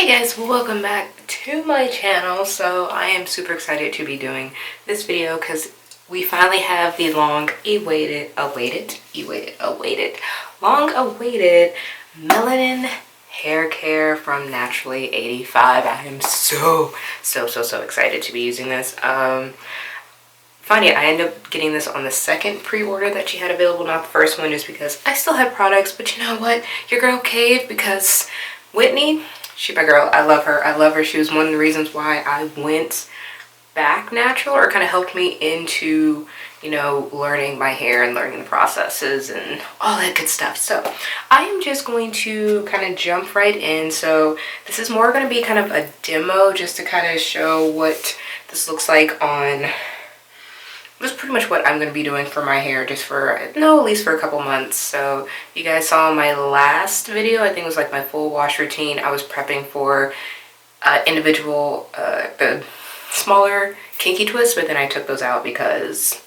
Hey guys, welcome back to my channel. So I am super excited to be doing this video because we finally have the long-awaited Melanin Hair Care from Naturally 85. I am so excited to be using this. Funny, I ended up getting this on the second pre-order that she had available, not the first one, just because I still had products. But you know what? Your girl caved because Whitney, she's my girl. I love her. I love her. She was one of the reasons why I went back natural, or kind of helped me into, you know, learning my hair and learning the processes and all that good stuff. So I am just going to kind of jump right in. So this is more going to be kind of a demo just to kind of show what this looks like on. That's pretty much what I'm going to be doing for my hair, just for, at least for a couple months. So you guys saw my last video, I think it was like my full wash routine. I was prepping for individual, the smaller kinky twists, but then I took those out because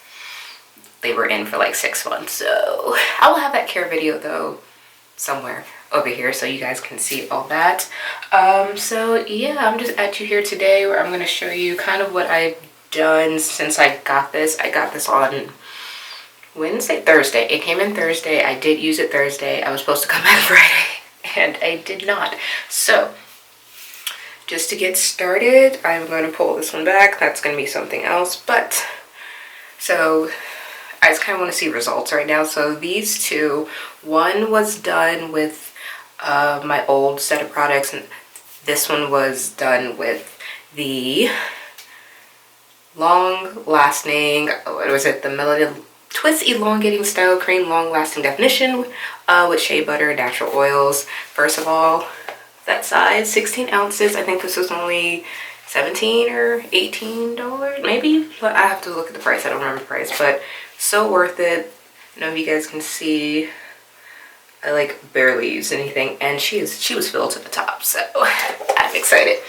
they were in for like 6 months. So I will have that care video though somewhere over here so you guys can see all that. So yeah, I'm just at you here today where I'm going to show you kind of what I've done since I got this. I got this on Thursday. It came in Thursday. I did use it Thursday. I was supposed to come back Friday and I did not. So just to get started, I'm going to pull this one back. That's going to be something else. But so I just kind of want to see results right now. So these two, one was done with my old set of products, and this one was done with the long-lasting, what was it, the Melanin Twist-Elongating Style Cream Long-Lasting Definition with shea butter, natural oils. First of all, that size, 16 ounces. I think this was only $17 or $18 maybe, but I have to look at the price. I don't remember the price, but so worth it. I don't know if you guys can see, I like barely used anything, and she was filled to the top, so I'm excited.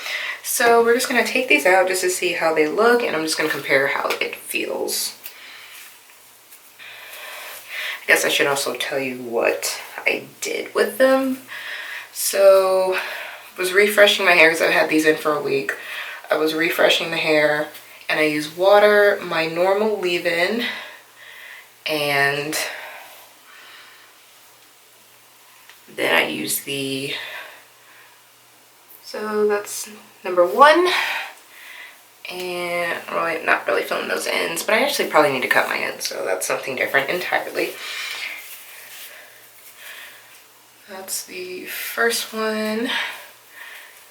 So we're just going to take these out just to see how they look, and I'm just going to compare how it feels. I guess I should also tell you what I did with them. So I was refreshing my hair because I've had these in for a week. I was refreshing the hair, and I used water, my normal leave-in, and then I used the, so that's number one, and I'm not really filling those ends, but I actually probably need to cut my ends, so that's something different entirely. That's the first one.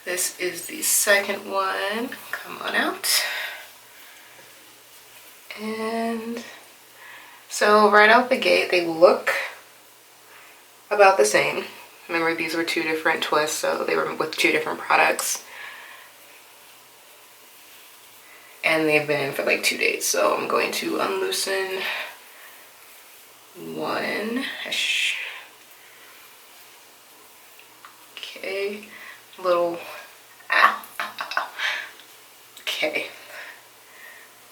This is the second one. Come on out. And so right out the gate, they look about the same. Remember, these were two different twists, so they were with two different products. And they've been in for like 2 days, so I'm going to unloosen one. Okay, a little, okay.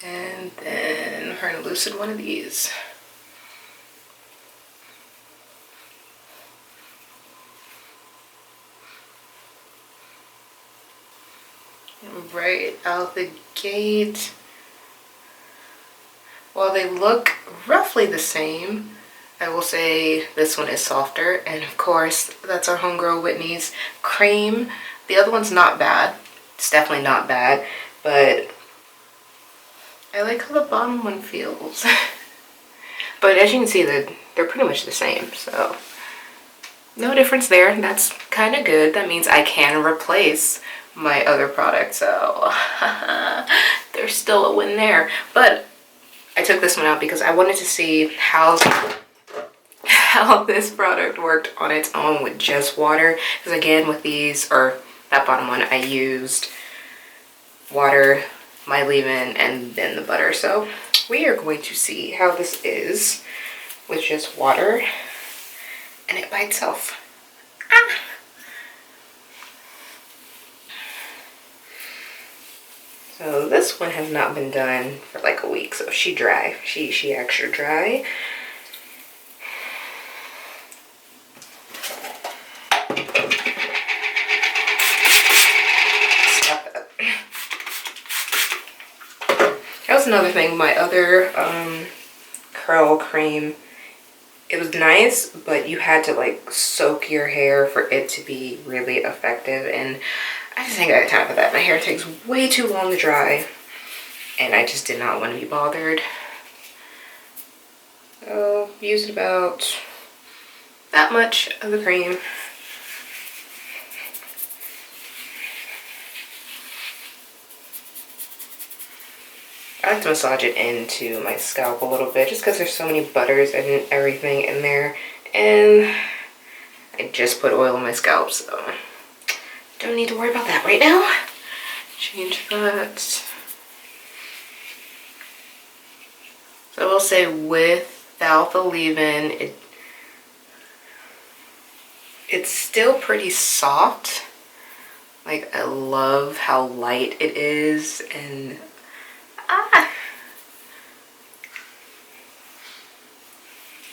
And then we're going to loosen one of these. Right out the gate, while they look roughly the same, I will say this one is softer, and of course that's our homegirl Whitney's cream. The other one's not bad. It's definitely not bad, but I like how the bottom one feels. But as you can see, they're pretty much the same, so no difference there. That's kind of good. That means I can replace my other product, so there's still a win there. But I took this one out because I wanted to see how this product worked on its own with just water, because again with these, or that bottom one, I used water, my leave-in, and then the butter. So we are going to see how this is with just water and it by itself. So this one has not been done for like a week, so she dry. She extra dry. that's another thing. My other curl cream, it was nice, but you had to like soak your hair for it to be really effective, and I just ain't got time for that. My hair takes way too long to dry, and I just did not want to be bothered. So used about that much of the cream. I like to massage it into my scalp a little bit just because there's so many butters and everything in there, and I just put oil on my scalp, so don't need to worry about that right now. Change that. So I will say, without the leave-in, it's still pretty soft. Like, I love how light it is, and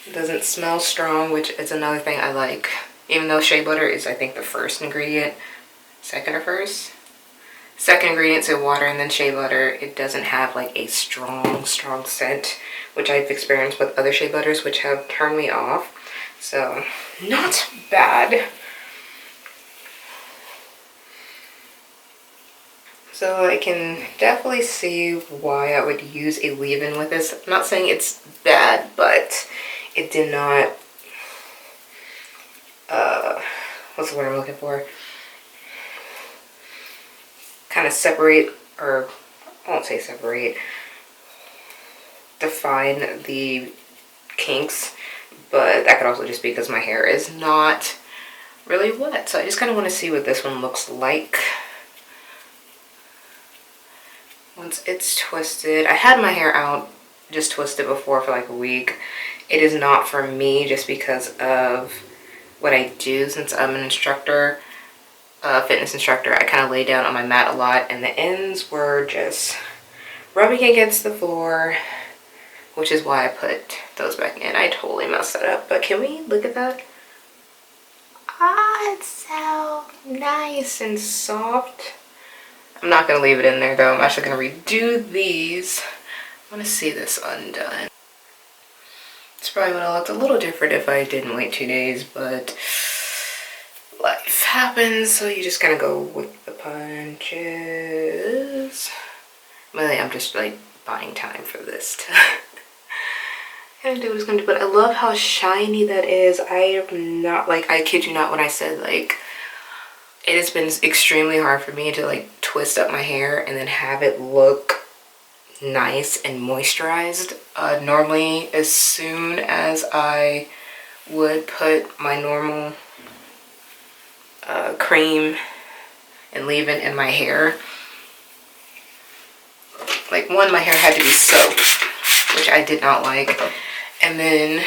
it doesn't smell strong, which is another thing I like. Even though shea butter is, I think, the first ingredient, second or first? Second ingredient, so water and then shea butter. It doesn't have like a strong scent, which I've experienced with other shea butters, which have turned me off. So, not bad. So I can definitely see why I would use a leave-in with this. I'm not saying it's bad, but it did not, what's the word I'm looking for? Kind of separate, or I won't say separate, define the kinks, but that could also just be because my hair is not really wet. So I just kind of want to see what this one looks like once it's twisted. I had my hair out just twisted before for like a week. It is not for me just because of what I do. Since I'm an instructor, fitness instructor, I kind of lay down on my mat a lot, and the ends were just rubbing against the floor, which is why I put those back in. I totally messed that up, but can we look at that? Ah, it's so nice and soft. I'm not going to leave it in there though. I'm actually going to redo these. I want to see this undone. It's probably would have looked a little different if I didn't wait 2 days, but life happens, so you just kind of go with the punches. Really, I'm just like buying time for this to kind of do what it's going to do. But I love how shiny that is. I am not, like, I kid you not when I said, like, it has been extremely hard for me to like twist up my hair and then have it look nice and moisturized. Normally, as soon as I would put my normal cream and leave-in in my hair, like, one, my hair had to be soaked, which I did not like, and then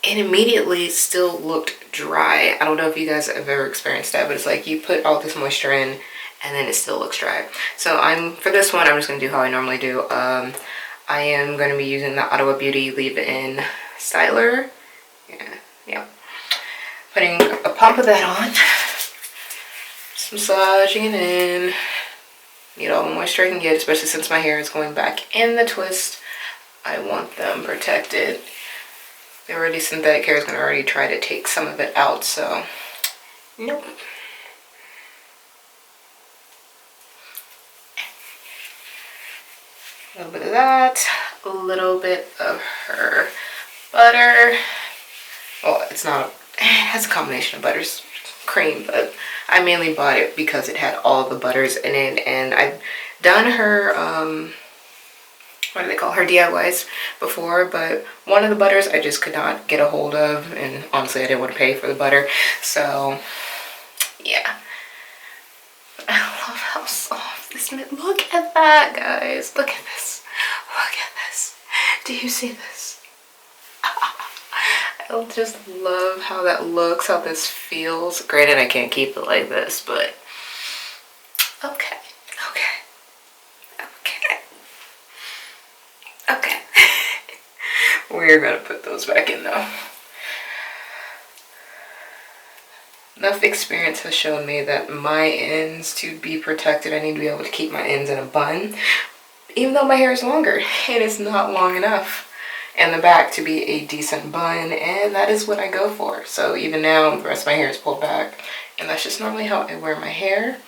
it immediately still looked dry. I don't know if you guys have ever experienced that, but it's like you put all this moisture in and then it still looks dry. So for this one, I'm just going to do how I normally do. I am going to be using the Adwoa Beauty leave-in styler. Yeah. Putting a pump of that on. Just massaging it in. Need all the moisture I can get, especially since my hair is going back in the twist. I want them protected. The already synthetic hair is going to already try to take some of it out, so nope. A little bit of that, a little bit of her butter. Well, it has a combination of butters, cream, but I mainly bought it because it had all the butters in it, and I've done her, what do they call her, DIYs before, but one of the butters I just could not get a hold of, and honestly I didn't want to pay for the butter, so yeah. I love how soft this is. Look at that, guys. Look at this. Look at this. Do you see this? I just love how that looks, how this feels. Granted, I can't keep it like this, but okay. We're gonna put those back in though. Enough experience has shown me that my ends, to be protected, I need to be able to keep my ends in a bun. even though my hair is longer, and it's not long enough in the back to be a decent bun, and that is what I go for. So even now, the rest of my hair is pulled back, and that's just normally how I wear my hair.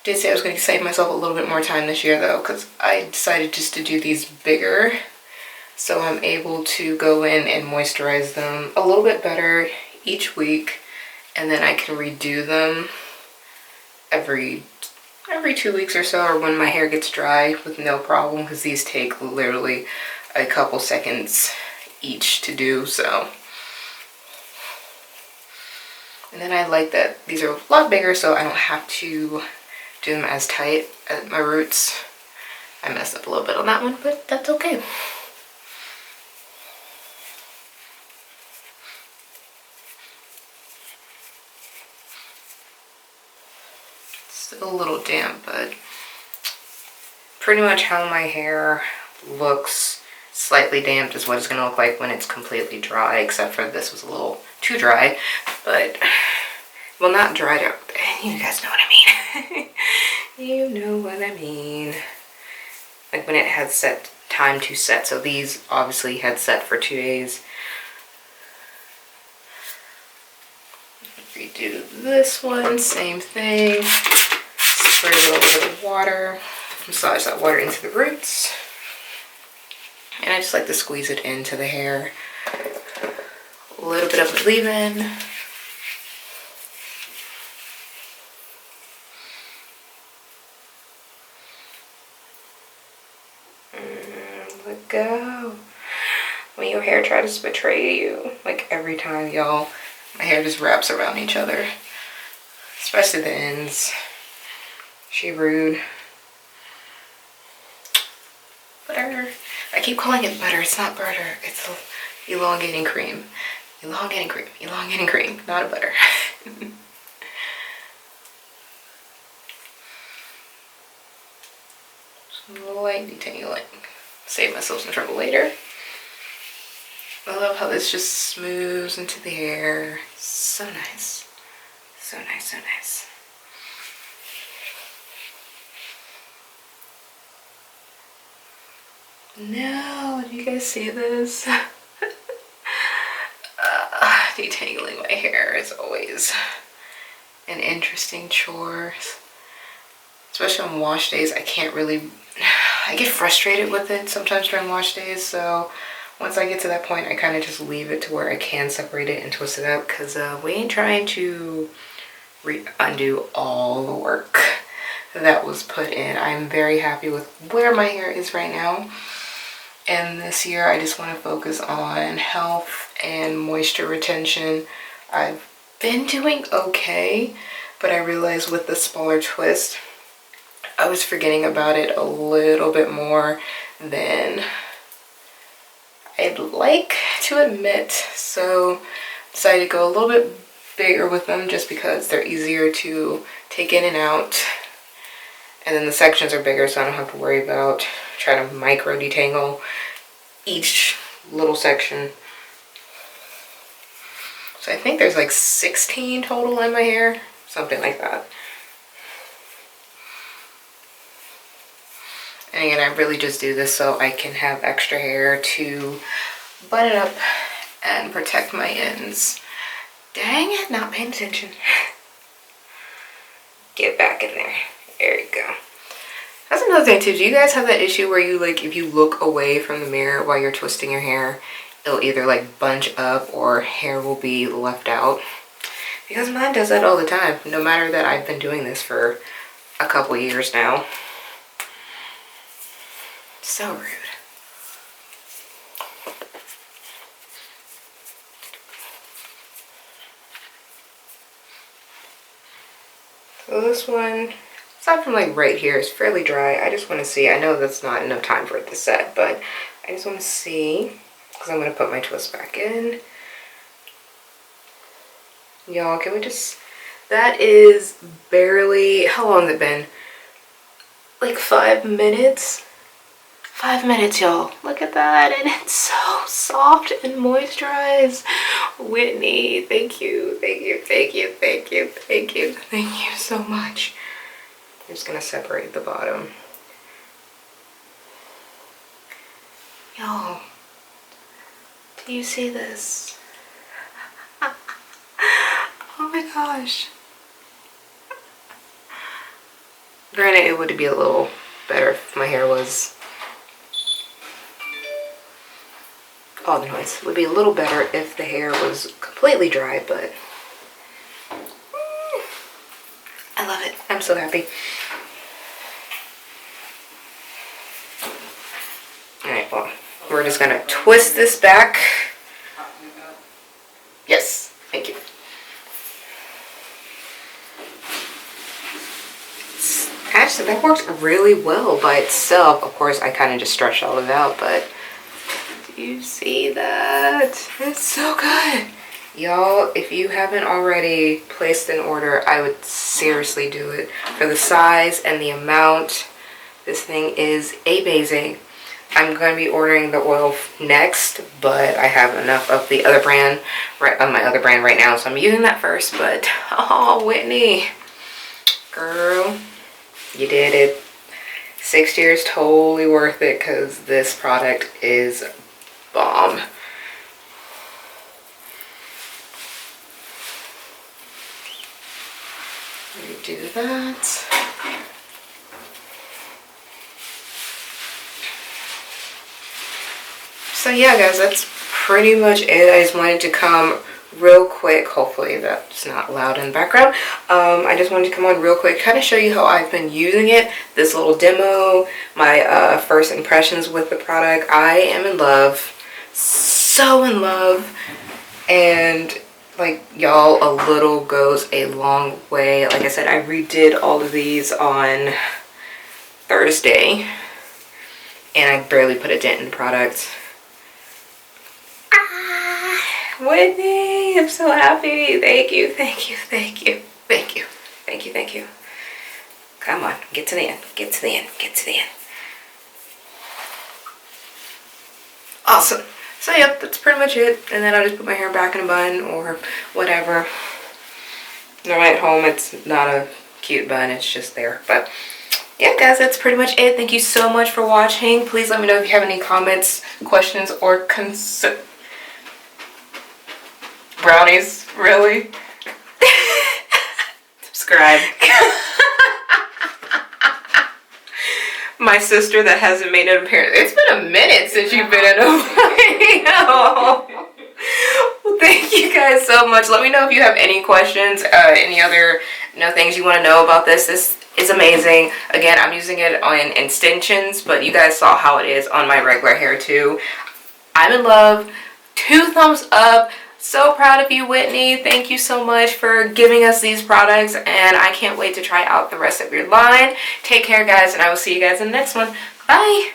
Did say I was going to save myself a little bit more time this year though, because I decided just to do these bigger, so I'm able to go in and moisturize them a little bit better each week, and then I can redo them every 2 weeks or so, or when my hair gets dry with no problem, because these take literally a couple seconds each to do. So, and then I like that these are a lot bigger, so I don't have to do them as tight at my roots. I messed up a little bit on that one, but that's okay. Still a little damp, but pretty much how my hair looks slightly damped is what it's going to look like when it's completely dry, except for this was a little too dry, but, well, not dried out. You guys know what I mean. You know what I mean. Like when it had set time to set. So these obviously had set for 2 days. Redo this one, same thing. Spray a little bit of water. Massage that water into the roots. And I just like to squeeze it into the hair. A little bit of leave-in. Let go. When your hair tries to betray you, like every time, y'all, my hair just wraps around each other, especially the ends. She rude. Butter. I keep calling it butter. It's not butter. It's elongating cream. Elongating cream. Elongating cream. Not a butter. Some light detangling. Save myself some trouble later. I love how this just smooths into the hair. So nice. So nice, so nice. No, do you guys see this? Detangling my hair is always an interesting chore. Especially on wash days, I get frustrated with it sometimes during wash days, so once I get to that point, I kind of just leave it to where I can separate it and twist it up, because we ain't trying to undo all the work that was put in. I'm very happy with where my hair is right now, and this year I just want to focus on health and moisture retention. I've been doing okay, but I realized with the smaller twist, I was forgetting about it a little bit more than I'd like to admit, so I decided to go a little bit bigger with them just because they're easier to take in and out, and then the sections are bigger, so I don't have to worry about trying to micro detangle each little section. So I think there's like 16 total in my hair, something like that. And again, I really just do this so I can have extra hair to button it up and protect my ends. Dang it, not paying attention. Get back in there. There you go. That's another thing too. Do you guys have that issue where you, like, if you look away from the mirror while you're twisting your hair, it'll either like bunch up or hair will be left out? Because mine does that all the time, no matter that I've been doing this for a couple years now. So rude. So this one, aside from like right here, is fairly dry. I just want to see. I know that's not enough time for it to set, but I just want to see, because I'm going to put my twist back in. Y'all, can we just, that is barely, how long has it been? Like 5 minutes? 5 minutes, y'all. Look at that, and it's so soft and moisturized. Whitney, thank you, thank you, thank you, thank you, thank you, thank you so much. just gonna separate the bottom. Y'all, do you see this? Oh my gosh. Granted, it would be a little better if my hair was... all the noise. It would be a little better if the hair was completely dry, but... I love it. I'm so happy. Alright, well, we're just gonna twist this back. Yes, thank you. Actually, that works really well by itself. Of course, I kind of just stretched all of it out, but do you see that? It's so good. Y'all, if you haven't already placed an order, I would seriously do it. For the size and the amount, this thing is amazing. I'm going to be ordering the oil next, but I have enough of the other brand, my other brand right now, so I'm using that first. But oh, Whitney, girl, you did it. 6 years, totally worth it, because this product is bomb. Do that. So yeah, guys, that's pretty much it. I just wanted to come real quick. Hopefully that's not loud in the background. I just wanted to come on real quick, kind of show you how I've been using it. This little demo, my first impressions with the product. I am in love, so in love, and like, y'all, a little goes a long way. Like I said, I redid all of these on Thursday, and I barely put a dent in the product. Whitney, I'm so happy. Thank you, thank you, thank you, thank you, thank you, thank you. Come on, get to the end, get to the end, get to the end. Awesome. So yep, that's pretty much it. And then I'll just put my hair back in a bun or whatever. Now at home, it's not a cute bun, it's just there. But yeah, guys, that's pretty much it. Thank you so much for watching. Please let me know if you have any comments, questions, or concerns. Brownies, really? Subscribe. My sister that hasn't made an appearance. It's been a minute since you've been in a video. Well, thank you guys so much. Let me know if you have any questions, any other things you want to know about this. This is amazing. Again, I'm using it on extensions, but you guys saw how it is on my regular hair too. I'm in love. 2 thumbs up. So proud of you, Whitney. Thank you so much for giving us these products, and I can't wait to try out the rest of your line. Take care, guys, and I will see you guys in the next one. Bye.